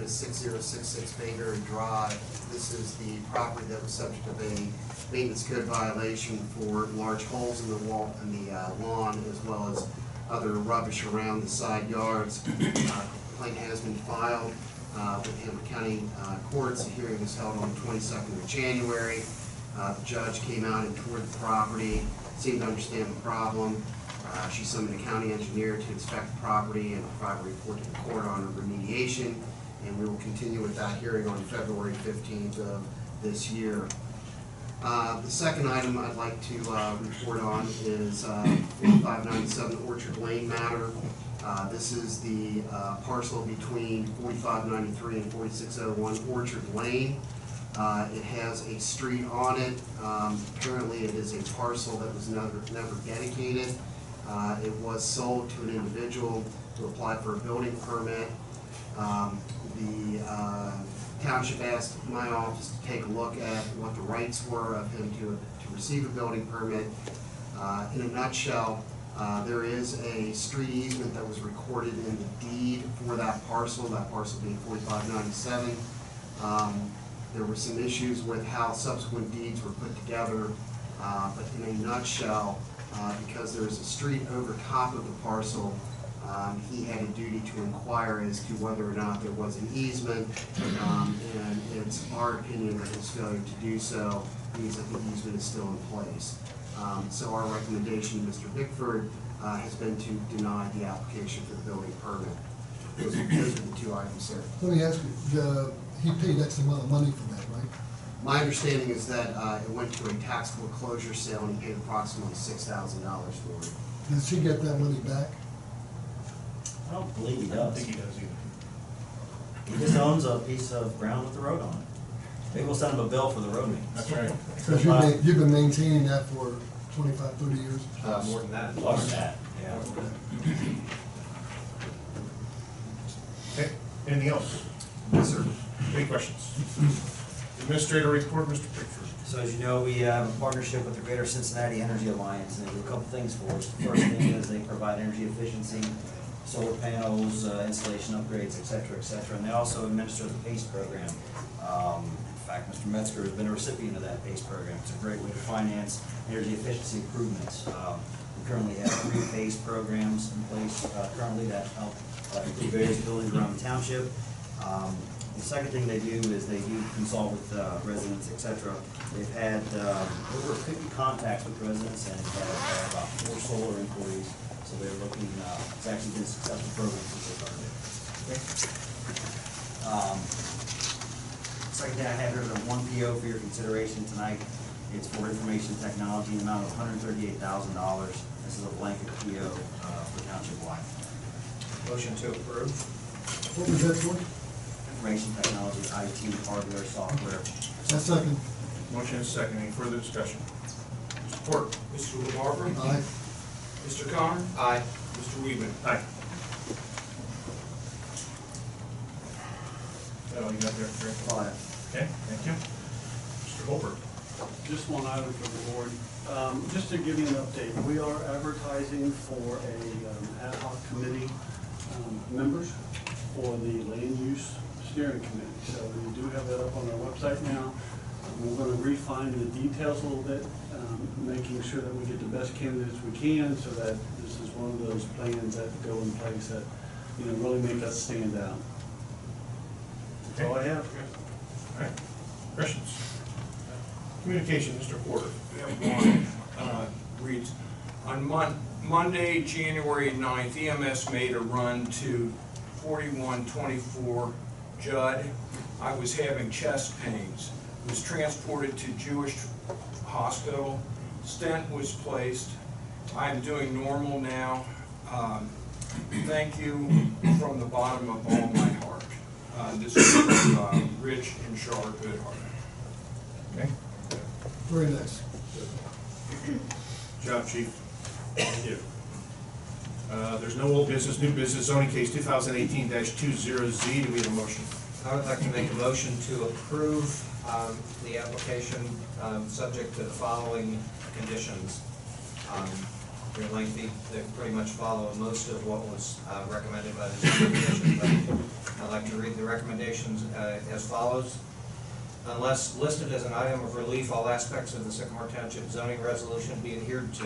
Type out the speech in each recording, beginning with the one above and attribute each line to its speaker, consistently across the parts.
Speaker 1: is 6066 Bayberry Drive. This is the property that was subject of a maintenance code violation for large holes in the wall and the lawn, as well as other rubbish around the side yards. Complaint has been filed with Hamilton County Courts. The hearing was held on the 22nd of January. The judge came out and toured the property, seemed to understand the problem. She summoned a county engineer to inspect the property and provide a report to the court on remediation, and we will continue with that hearing on February 15th of this year. The second item I'd like to report on is 4597 Orchard Lane matter. This is the parcel between 4593 and 4601 Orchard Lane. It has a street on it. Apparently it is a parcel that was never dedicated. It was sold to an individual who applied for a building permit. The township asked my office to take a look at what the rights were of him to receive a building permit. In a nutshell, there is a street easement that was recorded in the deed for that parcel being 4597. There were some issues with how subsequent deeds were put together, but in a nutshell, because there is a street over top of the parcel, he had a duty to inquire as to whether or not there was an easement, and it's our opinion that his failure to do so means that the easement is still in place. So our recommendation to Mr. Bickford has been to deny the application for the building permit. Those are the two items, sir.
Speaker 2: Let me ask you, he paid X amount of money for that, right?
Speaker 1: My understanding is that it went to a tax foreclosure sale and he paid approximately $6,000 for it.
Speaker 2: Does he get that money back?
Speaker 3: I don't believe he
Speaker 4: I don't
Speaker 3: does.
Speaker 4: think he does either.
Speaker 3: He just owns a piece of ground with the road on it. Maybe we'll send him a bill for the road maintenance.
Speaker 4: That's right.
Speaker 2: Because you've been maintaining that for 25, 30 years?
Speaker 5: More than that.
Speaker 3: Plus that, yeah.
Speaker 4: Okay, anything else?
Speaker 1: Yes, sir.
Speaker 4: Any questions? Administrator report, Mr. Pickford.
Speaker 3: So as you know, we have a partnership with the Greater Cincinnati Energy Alliance, and they do a couple things for us. The first thing is they provide energy efficiency, solar panels, installation upgrades, et cetera, and they also administer the PACE program. In fact, Mr. Metzger has been a recipient of that PACE program. It's a great way to finance energy efficiency improvements. We currently have 3 PACE programs in place currently that help improve various buildings around the township. The second thing they do is they do consult with residents, et cetera. They've had over 50 contacts with residents and have about 4 solar inquiries. So they're looking, it's actually been a successful program since they started it. Second thing I have here is one PO for your consideration tonight. It's for information technology in the amount of $138,000. This is a blanket PO for township wide.
Speaker 5: Motion to approve.
Speaker 2: What was that for?
Speaker 3: Information technology, IT, hardware, software.
Speaker 2: A second.
Speaker 4: Motion is second. Any further discussion? Mr. Porter.
Speaker 6: Mr. LaBarbera?
Speaker 2: Aye.
Speaker 6: Mr. Connor?
Speaker 5: Aye.
Speaker 6: Mr. Weedman?
Speaker 4: Aye. Oh, you got there, Rick?
Speaker 3: Five.
Speaker 4: Okay, thank you. Mr. Holbert.
Speaker 7: Just one item for the board. Just to give you an update, we are advertising for a ad hoc committee members for the land use steering committee. So we do have that up on our website now. We're going to refine the details a little bit, making sure that we get the best candidates we can, so that this is one of those plans that go in place that, you know, really make us stand out. That's all I have.
Speaker 4: All right. Questions? Communication, Mr. Porter.
Speaker 6: We have one. Reads, on Monday, January 9th, EMS made a run to 4124 Judd. I was having chest pains. Was transported to Jewish Hospital. Stent was placed. I'm doing normal now. Thank you from the bottom of all my heart. This is from Rich and Charlotte Goodhart.
Speaker 4: Okay.
Speaker 2: Very nice.
Speaker 4: Job, Chief. Thank you. There's no old business, new business, zoning case 2018-20Z. Do we have a motion?
Speaker 5: I would like to make a motion to approve the application subject to the following conditions. They're lengthy, they pretty much follow most of what was recommended by the zoning commission, but I'd like to read the recommendations as follows. Unless listed as an item of relief, all aspects of the Sycamore Township zoning resolution be adhered to.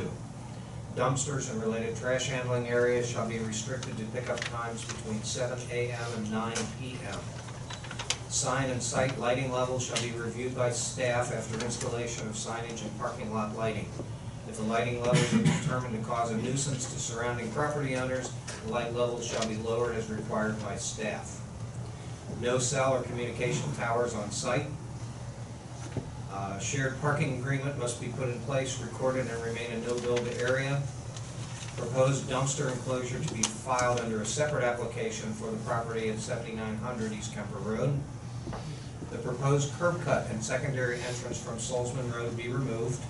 Speaker 5: Dumpsters and related trash handling areas shall be restricted to pickup times between 7 a.m. and 9 p.m. Sign and site lighting levels shall be reviewed by staff after installation of signage and parking lot lighting. If the lighting levels are determined to cause a nuisance to surrounding property owners, the light levels shall be lowered as required by staff. No cell or communication towers on site. Shared parking agreement must be put in place, recorded, and remain a no-build area. Proposed dumpster enclosure to be filed under a separate application for the property at 7900 East Kemper Road. The proposed curb cut and secondary entrance from Solzman Road be removed.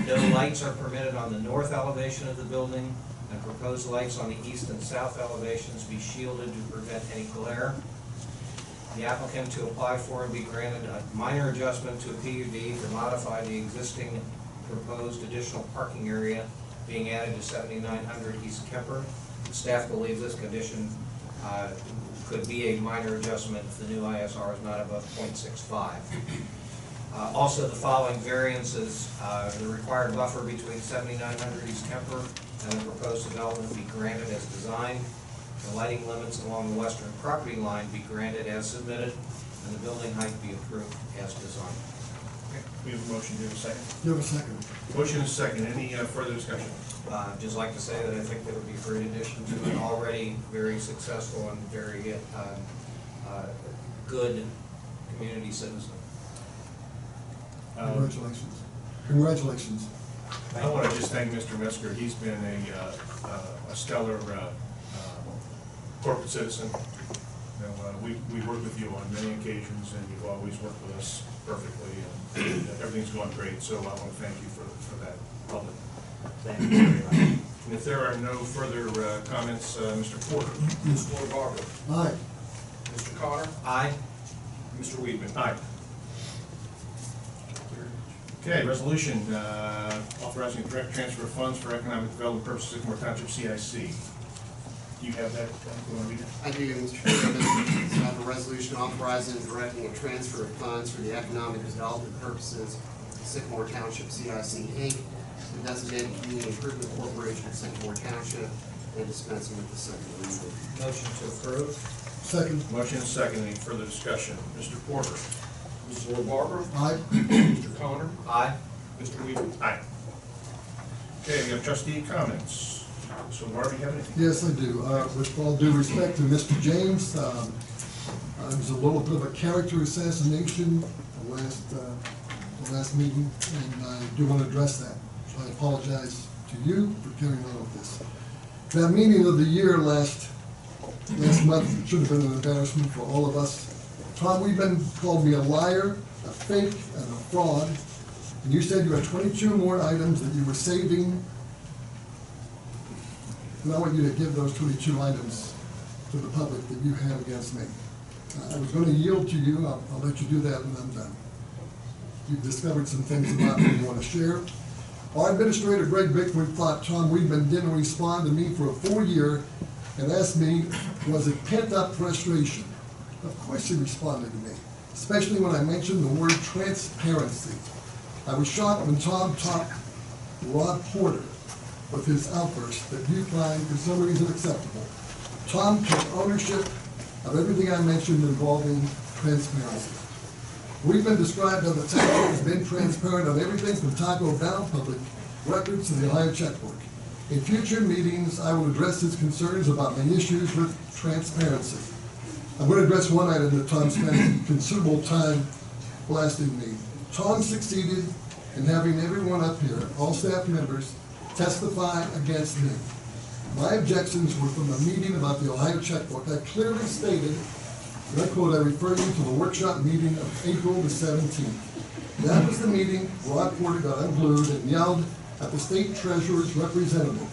Speaker 5: No lights are permitted on the north elevation of the building, and proposed lights on the east and south elevations be shielded to prevent any glare. The applicant to apply for and be granted a minor adjustment to a PUD to modify the existing proposed additional parking area being added to 7900 East Kemper. Staff believes this condition could be a minor adjustment if the new ISR is not above 0.65. Also, the following variances, the required buffer between 7900 East Kemper and the proposed development be granted as designed. The lighting limits along the western property line be granted as submitted, and the building height be approved as designed.
Speaker 4: Okay, we have a motion, do we have a second?
Speaker 2: You have a second?
Speaker 4: Motion is second, any further discussion?
Speaker 5: I'd just like to say that I think that would be a great addition to an already very successful and very good community citizen.
Speaker 2: Congratulations. Congratulations.
Speaker 4: I want to just thank Mr. Mesker. He's been a stellar corporate citizen. You know, we worked with you on many occasions, and you've always worked with us perfectly, and everything's going great. So I want to thank you for that public.
Speaker 3: Thank you very much.
Speaker 4: And if there are no further comments, Mr. Porter.
Speaker 6: Mr. Barber.
Speaker 2: Aye.
Speaker 6: Mr. Connor.
Speaker 5: Aye.
Speaker 6: Mr. Weedman.
Speaker 4: Aye. Okay, resolution authorizing direct transfer of funds for economic development purposes, Sycamore Township CIC. Do you have that? You want to read it?
Speaker 1: I do, Mr. Chairman. So I have a resolution authorizing and directing a transfer of funds for the economic development purposes of Sycamore Township CIC Inc., the designated community improvement corporation of Sycamore Township, and dispensing with the second reading.
Speaker 5: Motion to approve.
Speaker 2: Second?
Speaker 4: Motion is second. Any further discussion? Mr. Porter.
Speaker 6: Mr. Barber.
Speaker 2: Aye.
Speaker 6: Mr. Connor.
Speaker 5: Aye.
Speaker 6: Mr. Weedman.
Speaker 4: Aye. Okay, we have trustee comments. So, Mark, do you have anything?
Speaker 2: Yes, I do. With all due respect to Mr. James, it was a little bit of a character assassination the last meeting, and I do want to address that. So I apologize to you for carrying on with this. That meeting of the year last month should have been an embarrassment for all of us. Tom Weedman called me a liar, a fake, and a fraud, and you said you had 22 more items that you were saving. And I want you to give those 22 items to the public that you have against me. I was going to yield to you. I'll let you do that when I'm done. You've discovered some things about me you want to share. Our administrator, Greg Bickford, thought Tom Weedman didn't respond to me for a full year and asked me, was it pent-up frustration? Of course he responded to me, especially when I mentioned the word transparency. I was shocked when Tom topped Rod Porter with his outburst that you find for some reason acceptable. Tom took ownership of everything I mentioned involving transparency. We've been described on the town as being transparent on everything from Taco Bell public records to the Ohio checkbook. In future meetings, I will address his concerns about my issues with transparency. I'm going to address one item that Tom spent considerable time blasting me. Tom succeeded in having everyone up here, all staff members, testify against me. My objections were from a meeting about the Ohio checkbook. I clearly stated, and I quote, I refer you to the workshop meeting of April the 17th. That was the meeting Rod Porter got unglued and yelled at the state treasurer's representative.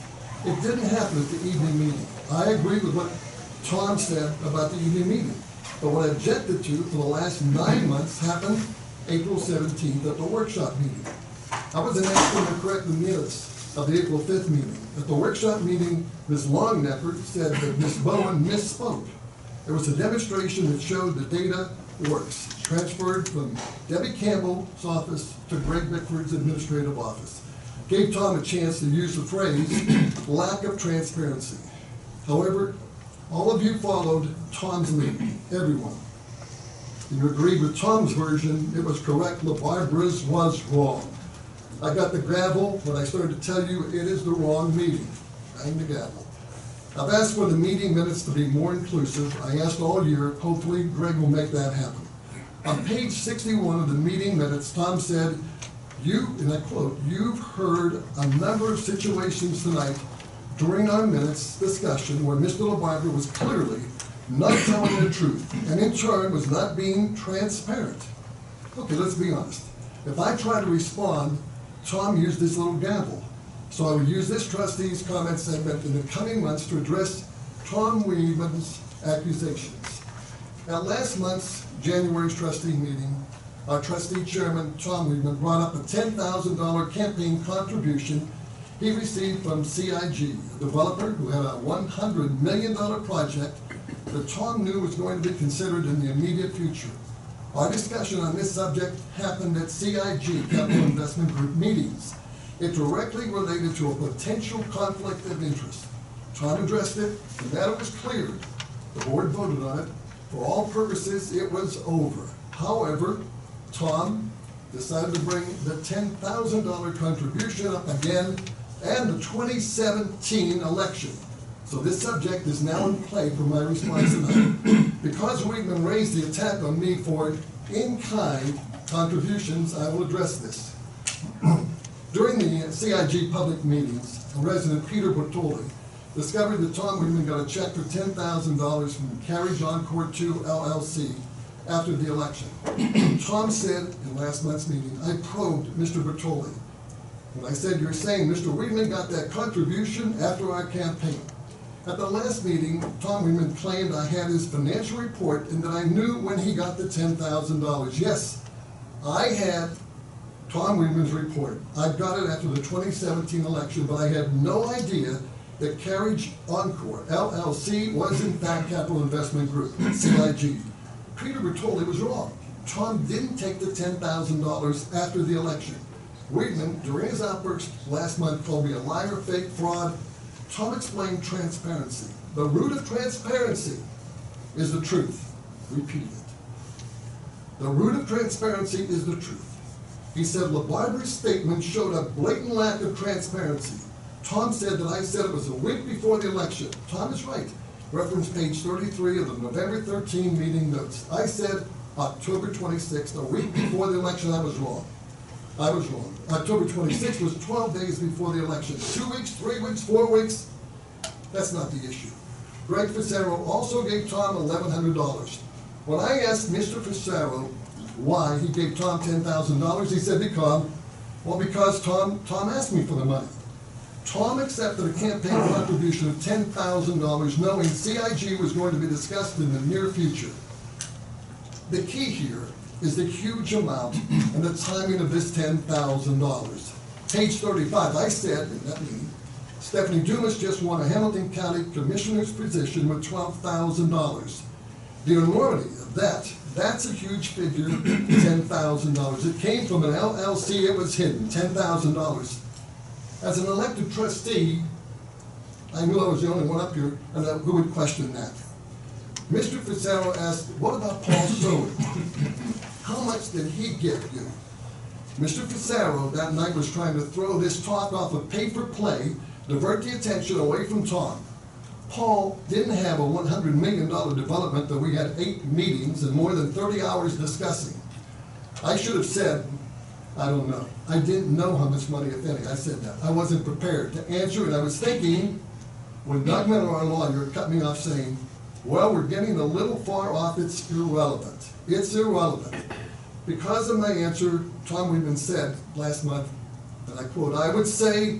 Speaker 2: It didn't happen at the evening meeting. I agree with what Tom said about the evening meeting. But what I objected to for the last 9 months happened April 17th at the workshop meeting. I wasn't asking to correct the minutes of the April 5th meeting. At the workshop meeting, Ms. Longnapper said that Ms. Bowen misspoke. There was a demonstration that showed the data works, transferred from Debbie Campbell's office to Greg Bickford's administrative office. Gave Tom a chance to use the phrase, lack of transparency. However, all of you followed Tom's lead, everyone. You agreed with Tom's version, it was correct, LaBarbera's was wrong. I got the gavel when I started to tell you it is the wrong meeting. Bang the gavel. I've asked for the meeting minutes to be more inclusive. I asked all year, hopefully Greg will make that happen. On page 61 of the meeting minutes, Tom said, you, and I quote, you've heard a number of situations tonight during our minutes discussion where Mr. LaBarbera was clearly not telling the truth, and in turn was not being transparent. Okay, let's be honest. If I try to respond, Tom used this little gavel. So I would use this trustee's comment segment in the coming months to address Tom Weedman's accusations. At last month's January's trustee meeting, our trustee chairman, Tom Weedman, brought up a $10,000 campaign contribution he received from CIG, a developer who had a $100 million project that Tom knew was going to be considered in the immediate future. Our discussion on this subject happened at CIG, Capital Investment Group meetings. It directly related to a potential conflict of interest. Tom addressed it, the matter was cleared. The board voted on it. For all purposes, it was over. However, Tom decided to bring the $10,000 contribution up again and the 2017 election. So this subject is now in play for my response tonight. Because Weedman raised the attack on me for in-kind contributions, I will address this. During the CIG public meetings, resident Peter Bertoli discovered that Tom Weedman got a check for $10,000 from Carriage Encore 2 LLC after the election. Tom said in last month's meeting, I probed Mr. Bertoli. When I said, you're saying Mr. Weedman got that contribution after our campaign. At the last meeting, Tom Weedman claimed I had his financial report and that I knew when he got the $10,000. Yes, I had Tom Weedman's report. I got it after the 2017 election, but I had no idea that Carriage Encore LLC was in fact Capital Investment Group, CIG. Peter Bertoli was wrong. Tom didn't take the $10,000 after the election. Weedman, during his outburst last month, called me a liar, fake, fraud. Tom explained transparency. The root of transparency is the truth. Repeat it. The root of transparency is the truth. He said LaBarbera's statement showed a blatant lack of transparency. Tom said that I said it was a week before the election. Tom is right. Reference page 33 of the November 13 meeting notes. I said October 26th, a week before the election. I was wrong. I was wrong. October 26th was 12 days before the election. 2 weeks, 3 weeks, 4 weeks. That's not the issue. Greg Fisaro also gave Tom $1,100. When I asked Mr. Fisaro why he gave Tom $10,000, he said because Tom asked me for the money. Tom accepted a campaign contribution of $10,000 knowing CIG was going to be discussed in the near future. The key here is the huge amount and the timing of this $10,000. Page 35, I said, in that meeting, Stephanie Dumas just won a Hamilton County Commissioner's position with $12,000. The enormity of that's a huge figure, $10,000. It came from an LLC, it was hidden, $10,000. As an elected trustee, I knew I was the only one up here who would question that. Mr. Fisaro asked, what about Paul Sower? How much did he give you? Mr. Fisaro that night was trying to throw this talk off of pay-for-play, divert the attention away from Tom. Paul didn't have a $100 million development that we had 8 meetings and more than 30 hours discussing. I should have said, I don't know. I didn't know how much money, if any. I said that. I wasn't prepared to answer, and I was thinking, when Doug Miller, our lawyer, cut me off saying, well, we're getting a little far off, it's irrelevant. It's irrelevant. Because of my answer, Tom Weedman said last month, and I quote, I would say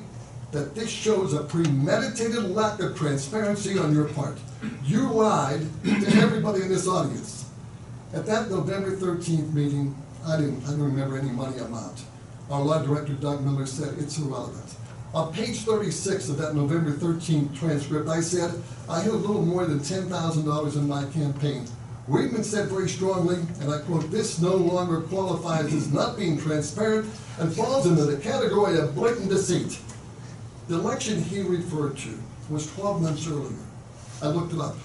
Speaker 2: that this shows a premeditated lack of transparency on your part. You lied to everybody in this audience. At that November 13th meeting, I didn't remember any money amount. Our law director, Doug Miller, said it's irrelevant. On page 36 of that November 13th transcript, I said, I had a little more than $10,000 in my campaign. Weidman said very strongly, and I quote, "This no longer qualifies as not being transparent and falls into the category of blatant deceit." The election he referred to was 12 months earlier. I looked it up.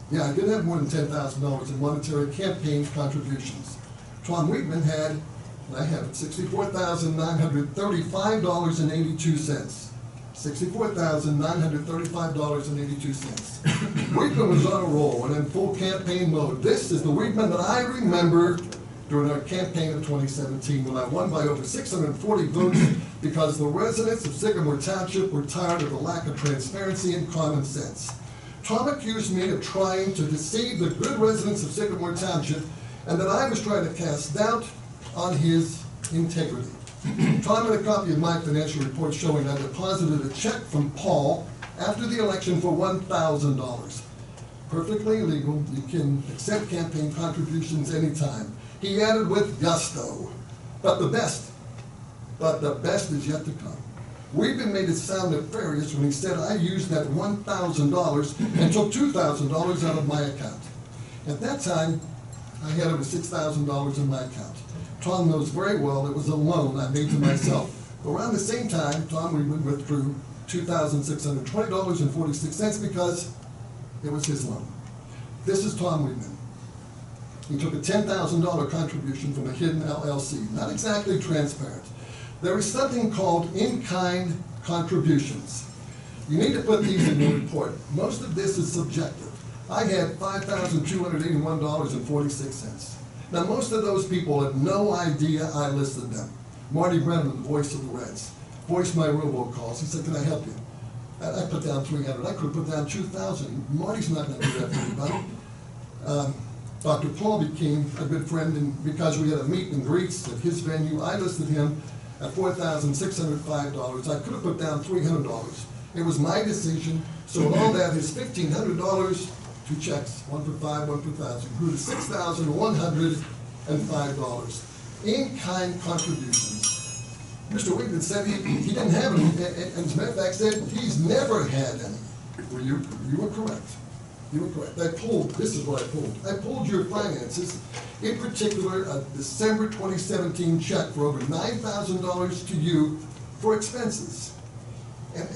Speaker 2: Yeah, I did have more than $10,000 in monetary campaign contributions. Tom Weidman had, and I have it, $64,935.82. $64,935.82. Weidman was on a roll and in full campaign mode. This is the Weidman that I remember during our campaign of 2017 when I won by over 640 votes because the residents of Sycamore Township were tired of the lack of transparency and common sense. Tom accused me of trying to deceive the good residents of Sycamore Township and that I was trying to cast doubt on his integrity. Tom had a copy of my financial report showing I deposited a check from Paul after the election for $1,000. Perfectly legal, you can accept campaign contributions anytime. He added with gusto, but the best is yet to come. Weidman made it sound nefarious when he said I used that $1,000 and took $2,000 out of my account. At that time, I had over $6,000 in my account. Tom knows very well it was a loan I made to myself. Around the same time, Tom Weidman withdrew $2,620.46 because it was his loan. This is Tom Weidman. He took a $10,000 contribution from a hidden LLC, not exactly transparent. There is something called in-kind contributions. You need to put these in your report. Most of this is subjective. I had $5,281.46. Now, most of those people had no idea I listed them. Marty Brennan, the voice of the Reds, voiced my robocalls. He said, "Can I help you?" I put down 300. I could have put down 2,000. Marty's not going to do that for anybody. Dr. Paul became a good friend, and because we had a meet and greets at his venue, I listed him at $4,605. I could have put down $300. It was my decision. So with all that, his $1,500, two checks, one for $5, one for $1,000, grew to $6,105. In-kind contributions. Mr. Weidman said he didn't have any, and as a matter of fact said he's never had any. Well, you were correct. You were correct. This is what I pulled. I pulled your finances, in particular a December 2017 check for over $9,000 to you for expenses. And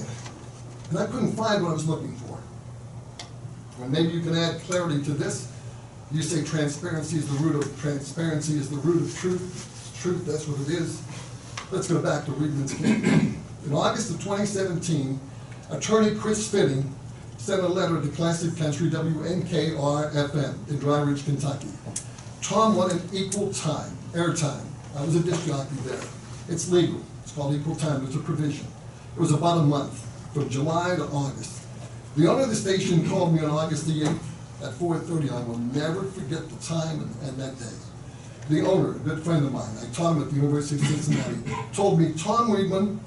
Speaker 2: I couldn't find what I was looking for. And maybe you can add clarity to this. You say transparency is the root of truth. Truth, that's what it is. Let's go back to Weidman's campaign. In August of 2017, attorney Chris Fitting sent a letter to Classic Country WNKR-FM in Dry Ridge, Kentucky. Tom wanted equal time, airtime. I was a disc jockey there. It's legal. It's called equal time. There's a provision. It was about a month, from July to August. The owner of the station called me on August the 8th at 4:30. I will never forget the time and that day. The owner, a good friend of mine, I taught him at the University of Cincinnati, told me Tom Weidman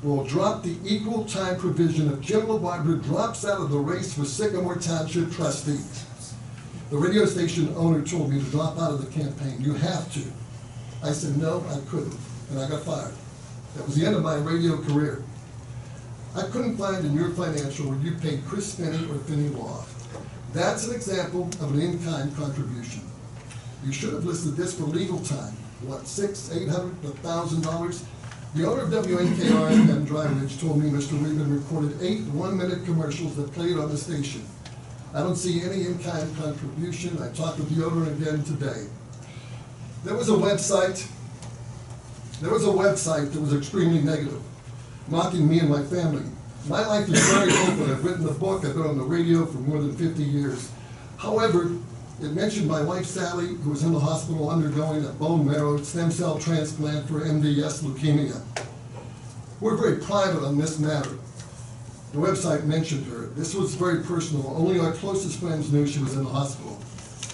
Speaker 2: will drop the equal time provision if Jim LaBarbera drops out of the race for Sycamore Township trustee. The radio station owner told me to drop out of the campaign. You have to. I said no, I couldn't, and I got fired. That was the end of my radio career. I couldn't find in your financial where you paid Chris Finney or Finney Law. That's an example of an in-kind contribution. You should have listed this for legal time. What, $600, $800, $1,000? The owner of WNKR-FM Dry Ridge told me Mr. Weidman recorded 8 one-minute commercials that played on the station. I don't see any in-kind contribution. I talked with the owner again today. There was a website that was extremely negative, mocking me and my family. My life is very open. I've written a book. I've been on the radio for more than 50 years. However, it mentioned my wife, Sally, who was in the hospital undergoing a bone marrow stem cell transplant for MDS leukemia. We're very private on this matter. The website mentioned her. This was very personal. Only our closest friends knew she was in the hospital.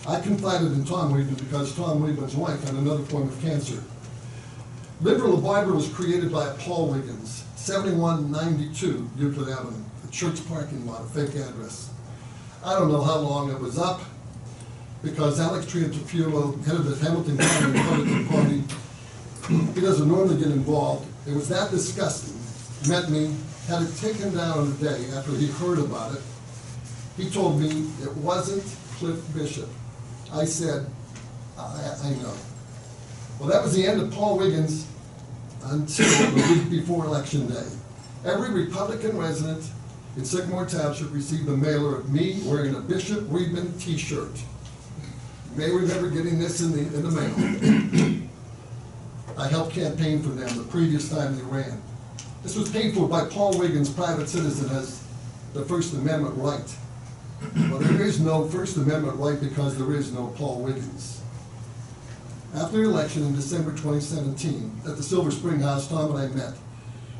Speaker 2: I confided in Tom Weidman because Tom Weidman's wife had another form of cancer. Liberal LaBarbera was created by Paul Wiggins, 7192 Euclid Avenue, a church parking lot, a fake address. I don't know how long it was up, because Alex Triantafilo, head of the Hamilton County Republican Party, he doesn't normally get involved. It was that disgusting met me, had it taken down in a day after he heard about it. He told me it wasn't Cliff Bishop. I said, I know. Well, that was the end of Paul Wiggins until the week before Election Day. Every Republican resident in Sycamore Township received a mailer of me wearing a Bishop Weidman t-shirt. You may remember getting this in the mail. I helped campaign for them the previous time they ran. This was paid for by Paul Wiggins, private citizen, as the First Amendment right. Well, there is no First Amendment right because there is no Paul Wiggins. After the election in December 2017, at the Silver Spring House, Tom and I met.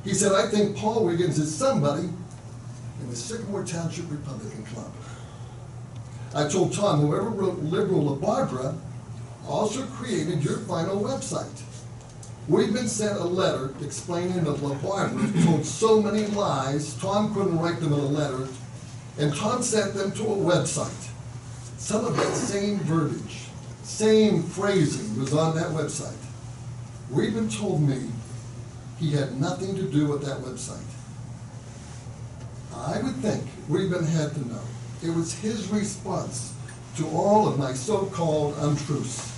Speaker 2: He said, I think Paul Wiggins is somebody in the Sycamore Township Republican Club. I told Tom, whoever wrote Liberal LaBarbara also created your final website. We've been sent a letter explaining that LaBarbara told so many lies, Tom couldn't write them in a letter, and Tom sent them to a website. Some of that same verbiage, same phrasing was on that website. Weidman told me he had nothing to do with that website. I would think Weidman had to know. It was his response to all of my so-called untruths.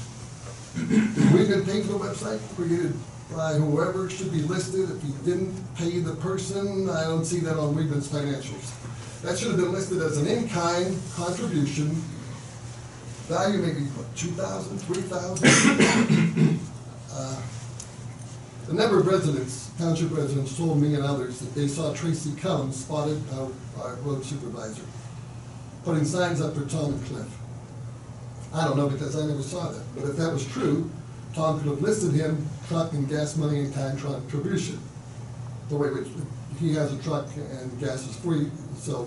Speaker 2: Weidman paid for the website created by whoever should be listed. If he didn't pay the person, I don't see that on Weidman's financials. That should have been listed as an in-kind contribution. Value maybe, what, $2,000, $3,000? A number of residents, township residents, told me and others that they saw Tracy Cullum, spotted our road supervisor, putting signs up for Tom and Cliff. I don't know because I never saw that, but if that was true, Tom could have listed him truck and gas money in kind contribution. The way which he has a truck and gas is free, so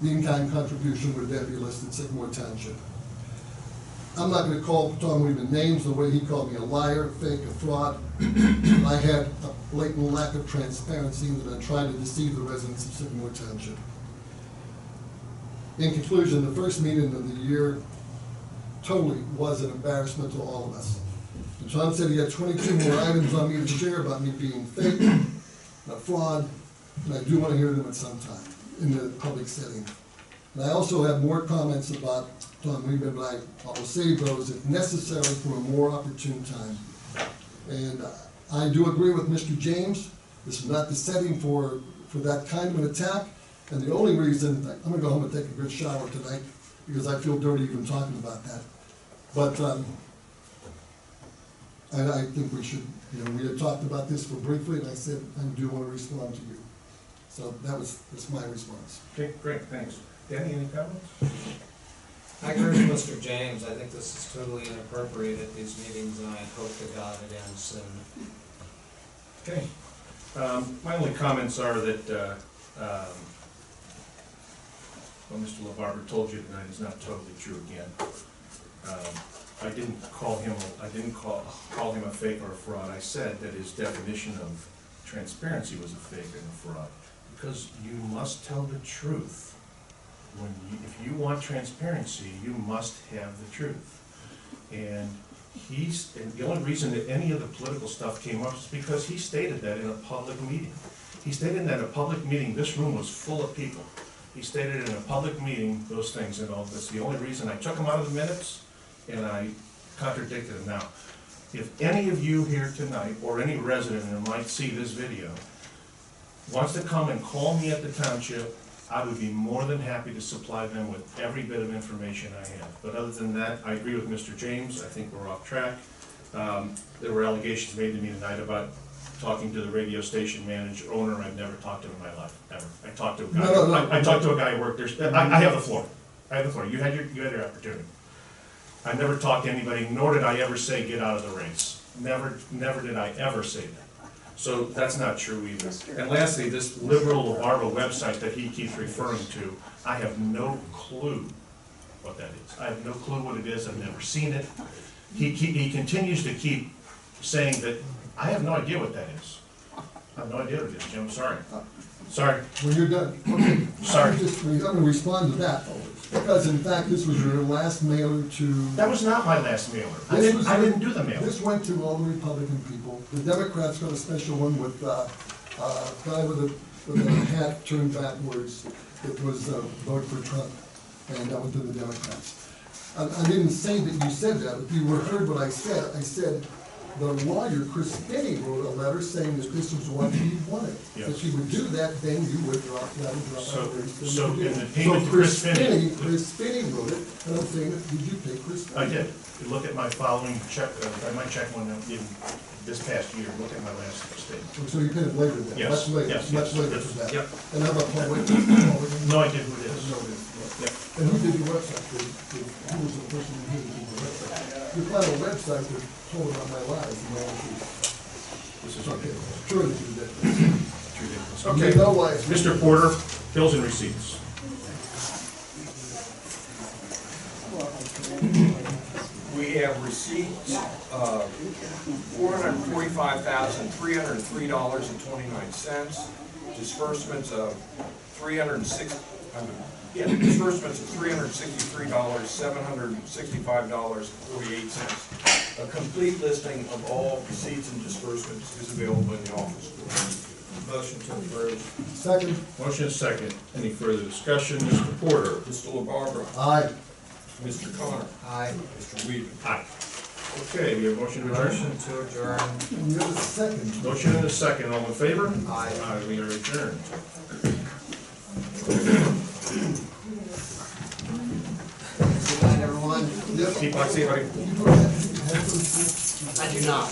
Speaker 2: the in-kind contribution would then be listed Sycamore Township. I'm not going to call Tom Weidman names the way he called me a liar, fake, a fraud. I had a blatant lack of transparency that I tried to deceive the residents of Sycamore Township. In conclusion, the first meeting of the year totally was an embarrassment to all of us. And Tom said he had 22 more items on me to share about me being fake, a fraud, and I do want to hear them at some time in the public setting. And I also have more comments about Tom Weidman, but I will save those if necessary for a more opportune time. And I do agree with Mr. James. This is not the setting for that kind of an attack. And the only reason, I'm gonna go home and take a good shower tonight because I feel dirty even talking about that. But I think we should, we had talked about this for briefly, and I said, I do want to respond to you. So that's my response.
Speaker 4: Okay, great, thanks. Danny, any comments?
Speaker 5: I agree with Mr. James. I think this is totally inappropriate at these meetings, and I hope to God it ends soon.
Speaker 4: Okay. My only comments are that what Mr. LaBarbera told you tonight is not totally true again. I didn't call him a fake or a fraud. I said that his definition of transparency was a fake and a fraud, because you must tell the truth. If you want transparency, you must have the truth. And the only reason that any of the political stuff came up is because he stated that in a public meeting. He stated that in a public meeting. This room was full of people. He stated in a public meeting those things, and all. That's the only reason I took them out of the minutes, and I contradicted them. Now, if any of you here tonight, or any resident who might see this video, wants to come and call me at the township, I would be more than happy to supply them with every bit of information I have. But other than that, I agree with Mr. James. I think we're off track. There were allegations made to me tonight about talking to the radio station manager, owner. I've never talked to him in my life, ever. I talked to a guy.
Speaker 2: No.
Speaker 4: I talked to a guy who worked there. I have the floor. I have the floor. You had your opportunity. I never talked to anybody, nor did I ever say get out of the race. Never did I ever say that. So that's not true either. And lastly, this liberal LaBarbera website that he keeps referring to, I have no clue what that is. I have no clue what it is. I've never seen it. He continues to keep saying that I have no idea what that is. I have no idea what it is, Jim. Sorry. Sorry.
Speaker 2: When you're done, okay.
Speaker 4: Sorry.
Speaker 2: I'm going to respond to that, because in fact, this was your last mailer to...
Speaker 4: That was not my last mailer. I didn't do the mailer.
Speaker 2: This went to all the Republican people. The Democrats got a special one with Guy with a hat turned backwards, it was vote for Trump, and that went to the Democrats. I didn't say that you said that. If you heard what I said the lawyer, Chris Finney, wrote a letter saying that this was what he wanted.
Speaker 4: Yes.
Speaker 2: If he would do that, then you would drop that.
Speaker 4: So in the payment to Chris Finney.
Speaker 2: Chris Finney wrote it, and I'm saying, did you pay Chris Finney?
Speaker 4: I did. If you look at my following check, I might check one in this past year, look at my last statement.
Speaker 2: So you paid it later then?
Speaker 4: Yes,
Speaker 2: Much later,
Speaker 4: yes,
Speaker 2: much
Speaker 4: yes,
Speaker 2: later
Speaker 4: yes.
Speaker 2: than that?
Speaker 4: Yep.
Speaker 2: And how about Paul Whitman?
Speaker 4: No idea who it is.
Speaker 2: No, it is.
Speaker 4: Yep.
Speaker 2: And who did your website? Who was the person who did your website? You found a website that told about my lies and all the
Speaker 4: This is
Speaker 2: Okay,
Speaker 4: ridiculous.
Speaker 2: sure that you did.
Speaker 4: It's ridiculous.
Speaker 2: You
Speaker 4: Okay,
Speaker 2: know why.
Speaker 4: Mr. Porter, bills and receipts.
Speaker 6: We have receipts of $445,303.29, disbursements of $363,765.48. A complete listing of all receipts and disbursements is available in the office.
Speaker 5: Motion to approve.
Speaker 2: Second.
Speaker 4: Motion is second. Any further discussion? Mr. Porter?
Speaker 6: Mr. LaBarbera.
Speaker 2: Aye.
Speaker 6: Mr. Connor.
Speaker 5: Aye.
Speaker 6: Mr. Weedman.
Speaker 4: Aye. Okay, we have motion to adjourn.
Speaker 5: Motion to adjourn.
Speaker 2: And you have a second.
Speaker 4: Motion and a second. All in favor?
Speaker 5: Aye.
Speaker 4: Aye, we are adjourned.
Speaker 1: Good night, everyone.
Speaker 2: Yep.
Speaker 4: Keep on, see you, buddy.
Speaker 2: You don't have to-
Speaker 1: I do not.